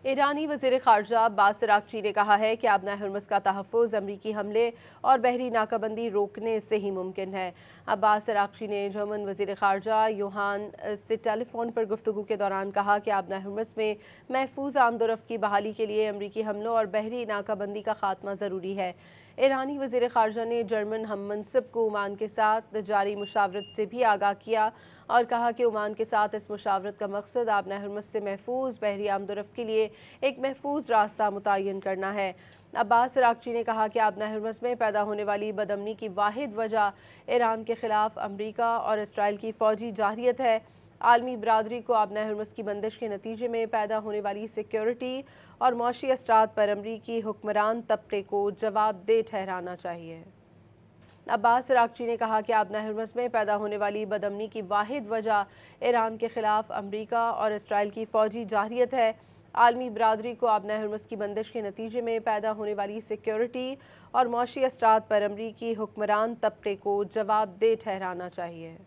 ایرانی وزیر خارجہ عباس اراغچی نے کہا ہے کہ آبنۂ ہرمز کا تحفظ امریکی حملے اور بحری ناکہ بندی روکنے سے ہی ممکن ہے۔ عباس اراغچی نے جرمن وزیر خارجہ یوہان سے ٹیلی فون پر گفتگو کے دوران کہا کہ آبنۂ ہرمز میں محفوظ آمد و رفت کی بحالی کے لیے امریکی حملوں اور بحری ناکہ بندی کا خاتمہ ضروری ہے۔ ایرانی وزیر خارجہ نے جرمن ہم منصب کو عمان کے ساتھ جاری مشاورت سے بھی آگاہ کیا اور کہا کہ عمان کے ساتھ اس مشاورت کا مقصد آبنۂ ہرمز سے محفوظ بحری آمد و رفت کے لیے ایک محفوظ راستہ متعین کرنا ہے۔ عباس اراغچی نے کہا کہ آبنۂ ہرمز میں پیدا ہونے والی بدامنی کی واحد وجہ ایران کے خلاف امریکہ اور اسرائیل کی فوجی جارحیت ہے۔ عالمی برادری کو آبنۂ ہرمز کی بندش کے نتیجے میں پیدا ہونے والی سیکیورٹی اور معاشی اثرات پر امریکی حکمران طبقے کو جواب دہ ٹھہرانا چاہیے۔ عباس اراغچی نے کہا کہ آبنۂ ہرمز میں پیدا ہونے والی بدامنی کی واحد وجہ ایران کے خلاف امریکہ اور اسرائیل کی فوجی جارحیت ہے۔ عالمی برادری کو آبنۂ ہرمز کی بندش کے نتیجے میں پیدا ہونے والی سیکیورٹی اور معاشی اثرات پر امریکی حکمران طبقے کو جواب دہ ٹھہرانا چاہیے۔